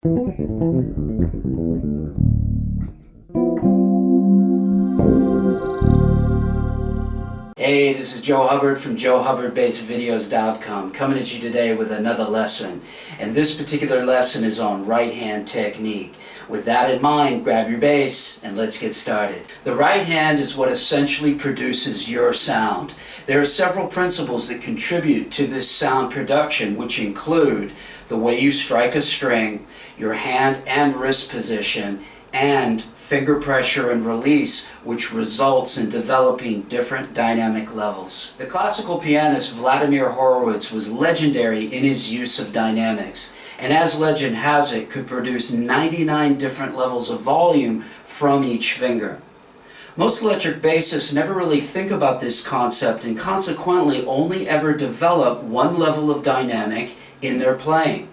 Hey, this is Joe Hubbard from JoeHubbardBasicVideos.com coming at you today with another lesson. And this particular lesson is on right hand technique. With that in mind, grab your bass and let's get started. The right hand is what essentially produces your sound. There are several principles that contribute to this sound production, which include the way you strike a string, your hand and wrist position, and finger pressure and release, which results in developing different dynamic levels. The classical pianist Vladimir Horowitz was legendary in his use of dynamics, and as legend has it, could produce 99 different levels of volume from each finger. Most electric bassists never really think about this concept and consequently only ever develop one level of dynamic in their playing.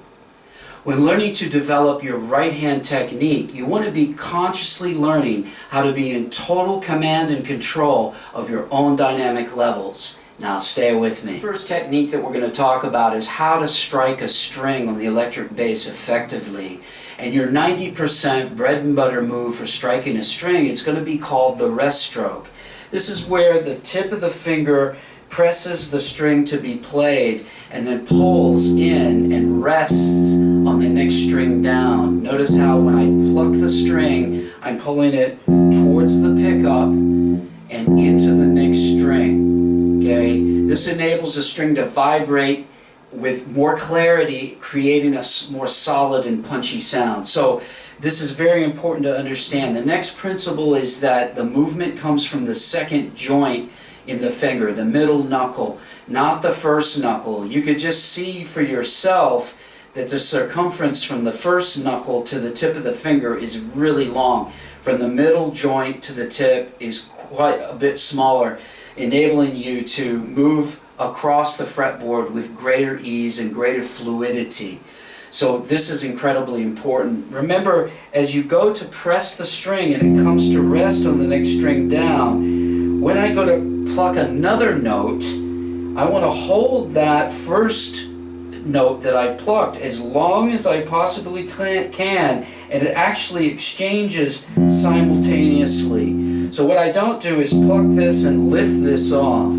When learning to develop your right hand technique, you want to be consciously learning how to be in total command and control of your own dynamic levels. Now stay with me. The first technique that we're going to talk about is how to strike a string on the electric bass effectively. And your 90% bread and butter move for striking a string is going to be called the rest stroke. This is where the tip of the finger presses the string to be played and then pulls in and rests on the next string down. Notice how when I pluck the string, I'm pulling it towards the pickup and into the next string. Okay? This enables the string to vibrate with more clarity, creating a more solid and punchy sound. So this is very important to understand. The next principle is that the movement comes from the second joint in the finger, the middle knuckle, not the first knuckle. You could just see for yourself that the circumference from the first knuckle to the tip of the finger is really long. From the middle joint to the tip is quite a bit smaller, enabling you to move across the fretboard with greater ease and greater fluidity. So this is incredibly important. Remember, as you go to press the string and it comes to rest on the next string down, when I go to pluck another note, I want to hold that first note that I plucked as long as I possibly can, and it actually exchanges simultaneously. So what I don't do is pluck this and lift this off.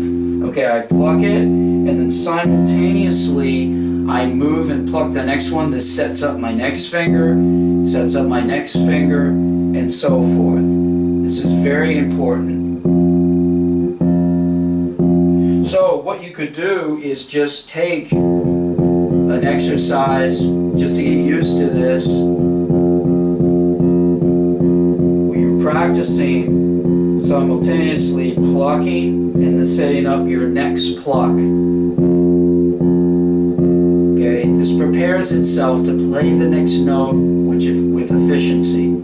Okay, I pluck it and then simultaneously I move and pluck the next one. This sets up my next finger, sets up my next finger, and so forth. This is very important. So what you could do is just take an exercise just to get used to this, where you're practicing simultaneously plucking and then setting up your next pluck. Okay, this prepares itself to play the next note with efficiency.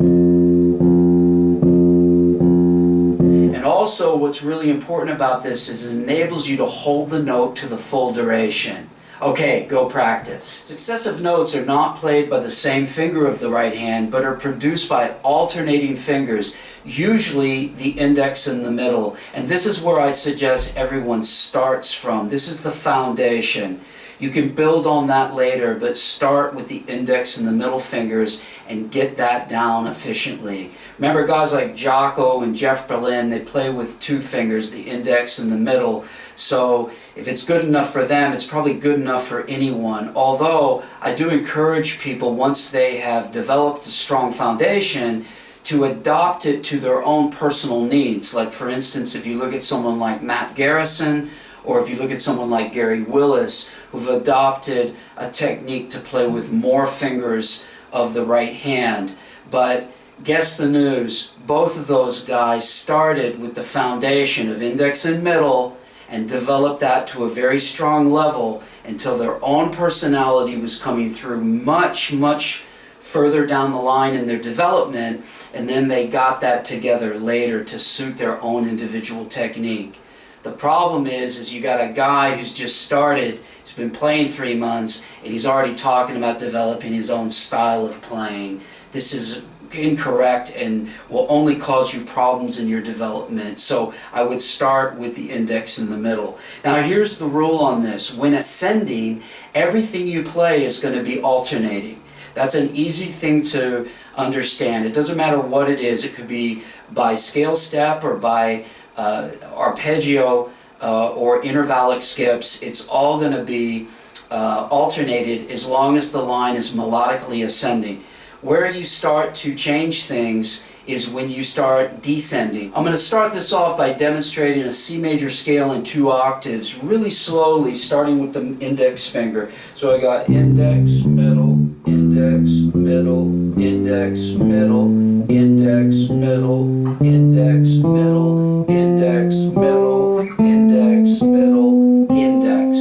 And also what's really important about this is it enables you to hold the note to the full duration. Okay, go practice. Successive notes are not played by the same finger of the right hand, but are produced by alternating fingers, usually the index in the middle. And this is where I suggest everyone starts from. This is the foundation. You can build on that later, but start with the index and the middle fingers and get that down efficiently. Remember guys like Jocko and Jeff Berlin, they play with two fingers, the index and the middle. So if it's good enough for them, it's probably good enough for anyone. Although I do encourage people, once they have developed a strong foundation, to adopt it to their own personal needs. Like for instance, if you look at someone like Matt Garrison, or if you look at someone like Gary Willis, who've adopted a technique to play with more fingers of the right hand. But guess the news, both of those guys started with the foundation of index and middle and developed that to a very strong level until their own personality was coming through much, much further down the line in their development, and then they got that together later to suit their own individual technique. The problem is you got a guy who's just started, he's been playing 3 months, and he's already talking about developing his own style of playing. This is incorrect and will only cause you problems in your development. So I would start with the index in the middle. Now here's the rule on this. When ascending, everything you play is going to be alternating. That's an easy thing to understand. It doesn't matter what it is. It could be by scale step or by arpeggio or intervallic skips. It's all going to be alternated as long as the line is melodically ascending. Where you start to change things is when you start descending. I'm going to start this off by demonstrating a C major scale in 2 octaves, really slowly, starting with the index finger. So I got index, middle, index, middle, index, middle, index, middle, index, middle, index, middle, index, middle, index.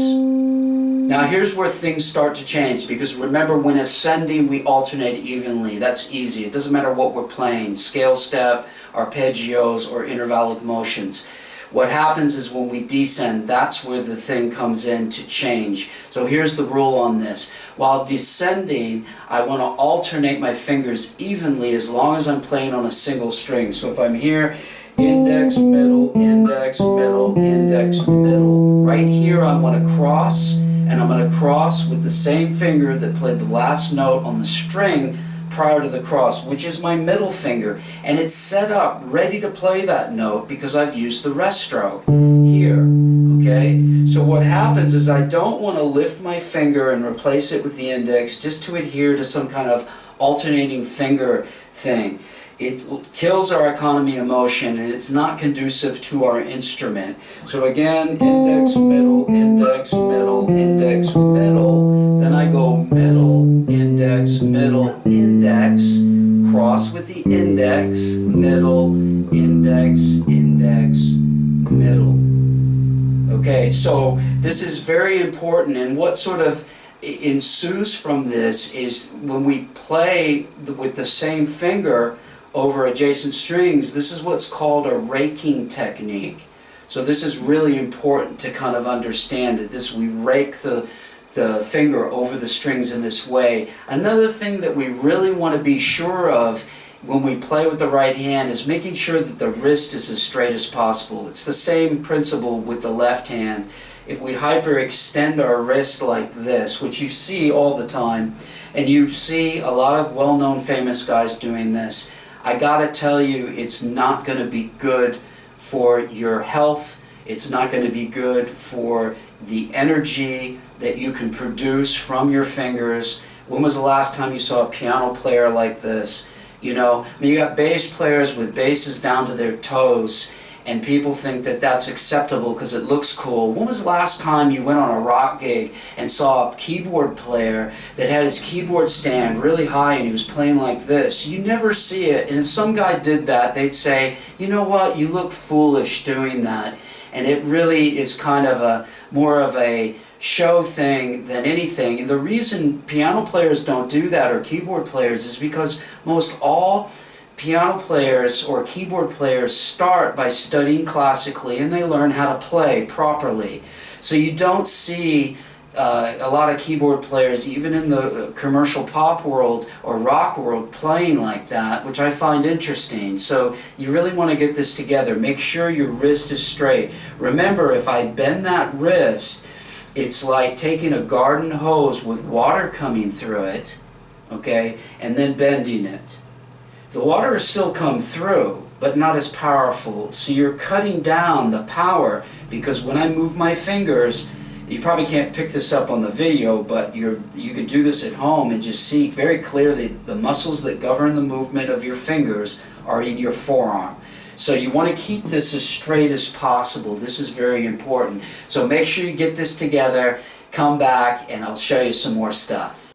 Now here's where things start to change, because remember, when ascending we alternate evenly. That's easy. It doesn't matter what we're playing, scale step, arpeggios, or intervallic motions. What happens is when we descend, that's where the thing comes in to change. So here's the rule on this. While descending, I want to alternate my fingers evenly as long as I'm playing on a single string. So if I'm here, index, middle, index, middle, index, middle. Right here I want to cross, and I'm going to cross with the same finger that played the last note on the string prior to the cross, which is my middle finger. And it's set up ready to play that note because I've used the rest stroke here. Okay? So what happens is I don't want to lift my finger and replace it with the index just to adhere to some kind of alternating finger thing. It kills our economy of motion, and it's not conducive to our instrument. So again, index, middle, index, middle, index, middle. Then I go middle, index, middle, index. Cross with the index, middle, index, index, middle. Okay, so this is very important, and what sort of ensues from this is when we play with the same finger over adjacent strings, this is what's called a raking technique. So this is really important to kind of understand that we rake the finger over the strings in this way. Another thing that we really want to be sure of when we play with the right hand is making sure that the wrist is as straight as possible. It's the same principle with the left hand. If we hyperextend our wrist like this, which you see all the time, and you see a lot of well-known famous guys doing this, I gotta tell you, it's not gonna be good for your health. It's not gonna be good for the energy that you can produce from your fingers. When was the last time you saw a piano player like this? You know, I mean, you got bass players with basses down to their toes, and people think that that's acceptable because it looks cool. When was the last time you went on a rock gig and saw a keyboard player that had his keyboard stand really high and he was playing like this? You never see it. And if some guy did that, they'd say, you know what, you look foolish doing that. And it really is kind of more of a show thing than anything. And the reason piano players don't do that, or keyboard players, is because most all piano players or keyboard players start by studying classically, and they learn how to play properly. So you don't see a lot of keyboard players, even in the commercial pop world or rock world, playing like that, which I find interesting. So you really want to get this together. Make sure your wrist is straight. Remember, if I bend that wrist, it's like taking a garden hose with water coming through it, okay, and then bending it. The water will still come through, but not as powerful. So you're cutting down the power, because when I move my fingers, you probably can't pick this up on the video, but you can do this at home and just see very clearly the muscles that govern the movement of your fingers are in your forearm. So you want to keep this as straight as possible. This is very important. So make sure you get this together, come back, and I'll show you some more stuff.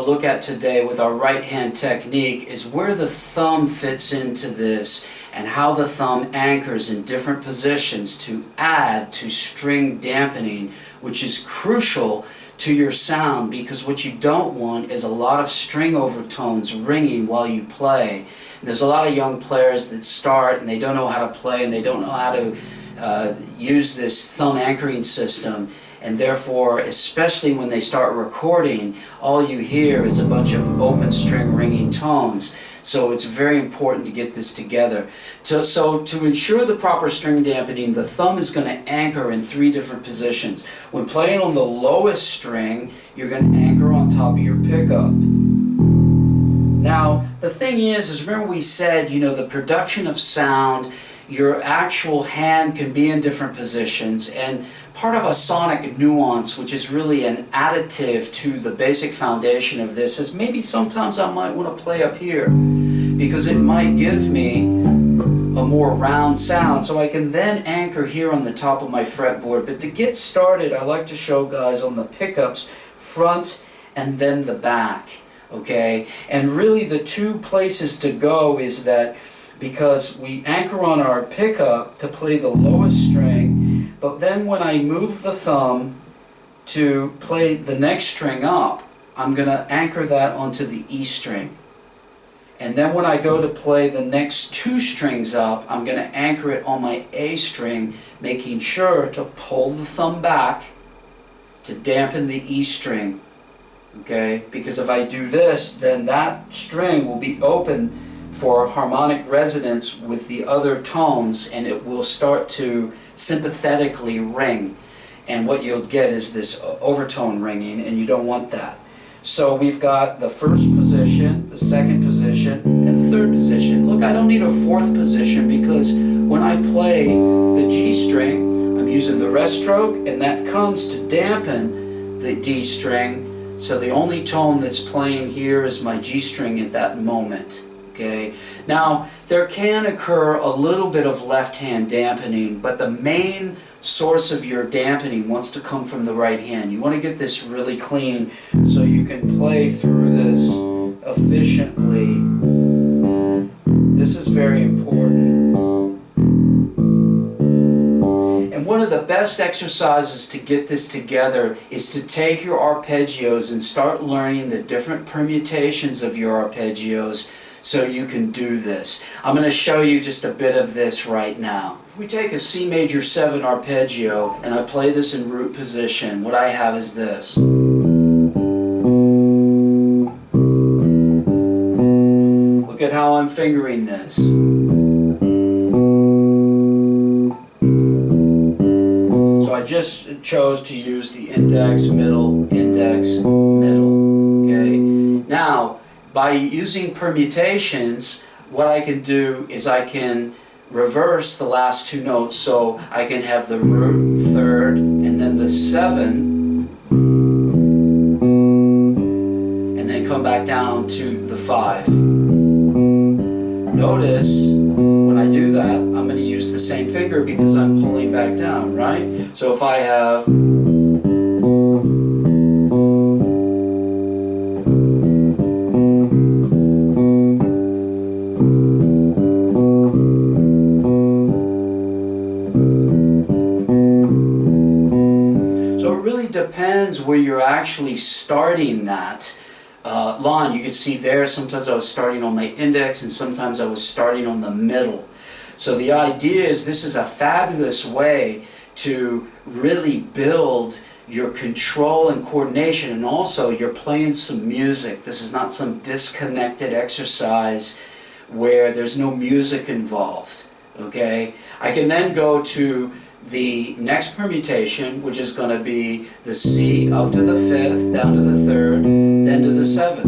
look at today with our right hand technique is where the thumb fits into this and how the thumb anchors in different positions to add to string dampening, which is crucial to your sound, because what you don't want is a lot of string overtones ringing while you play. And there's a lot of young players that start and they don't know how to play and they don't know how to use this thumb anchoring system, and therefore, especially when they start recording, all you hear is a bunch of open string ringing tones. So it's very important to get this together. So to ensure the proper string dampening, the thumb is going to anchor in 3 different positions. When playing on the lowest string, you're going to anchor on top of your pickup. Now, the thing is remember we said, you know, the production of sound, your actual hand can be in different positions, and part of a sonic nuance, which is really an additive to the basic foundation of this, is maybe sometimes I might want to play up here because it might give me a more round sound, so I can then anchor here on the top of my fretboard. But to get started, I like to show guys on the pickups, front and then the back, okay? And really the 2 places to go is that because we anchor on our pickup to play the lowest string, but then when I move the thumb to play the next string up, I'm going to anchor that onto the E string. And then when I go to play the next 2 strings up, I'm going to anchor it on my A string, making sure to pull the thumb back to dampen the E string. Okay? Because if I do this, then that string will be open for harmonic resonance with the other tones, and it will start to sympathetically ring, and what you'll get is this overtone ringing, and you don't want that. So we've got the first position, the second position, and the third position. Look, I don't need a 4th position because when I play the G string, I'm using the rest stroke, and that comes to dampen the D string, so the only tone that's playing here is my G string at that moment. Okay. Now, there can occur a little bit of left-hand dampening, but the main source of your dampening wants to come from the right hand. You want to get this really clean so you can play through this efficiently. This is very important. And one of the best exercises to get this together is to take your arpeggios and start learning the different permutations of your arpeggios, so you can do this. I'm going to show you just a bit of this right now. If we take a C major 7 arpeggio and I play this in root position, what I have is this. Look at how I'm fingering this. So I just chose to use the index, middle, okay? Now, by using permutations, what I can do is I can reverse the last 2 notes, so I can have the root 3rd and then the 7, and then come back down to the 5. Notice when I do that, I'm going to use the same finger because I'm pulling back down, right? So if I have depends where you're actually starting that line. You can see there, sometimes I was starting on my index and sometimes I was starting on the middle. So the idea is this is a fabulous way to really build your control and coordination, and also you're playing some music. This is not some disconnected exercise where there's no music involved. Okay? I can then go to the next permutation, which is going to be the C up to the 5th, down to the 3rd, then to the 7th.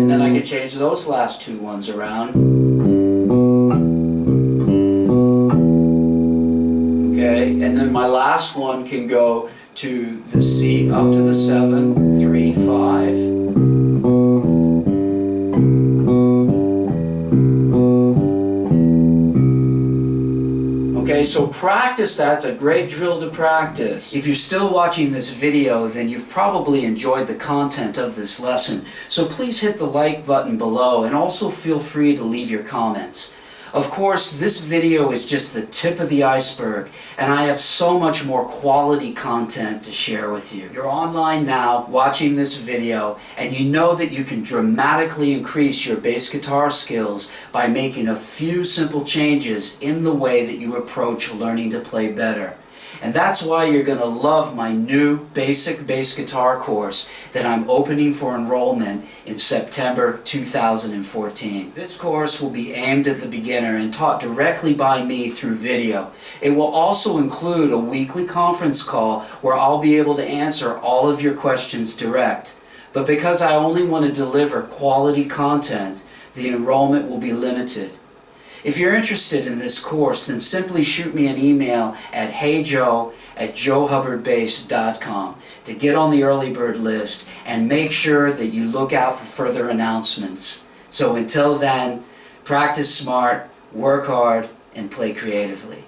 And then I can change those last 2 ones around. Okay, and then my last one can go to the C up to the 7, 3, 5. Okay, so so practice that. It's a great drill to practice. If you're still watching this video, then you've probably enjoyed the content of this lesson. So please hit the like button below and also feel free to leave your comments. Of course, this video is just the tip of the iceberg, and I have so much more quality content to share with you. You're online now, watching this video, and you know that you can dramatically increase your bass guitar skills by making a few simple changes in the way that you approach learning to play better. And that's why you're going to love my new basic bass guitar course that I'm opening for enrollment in September 2014. This course will be aimed at the beginner and taught directly by me through video. It will also include a weekly conference call where I'll be able to answer all of your questions direct. But because I only want to deliver quality content, the enrollment will be limited. If you're interested in this course, then simply shoot me an email at heyjoe@joehubbardbass.com to get on the early bird list and make sure that you look out for further announcements. So until then, practice smart, work hard, and play creatively.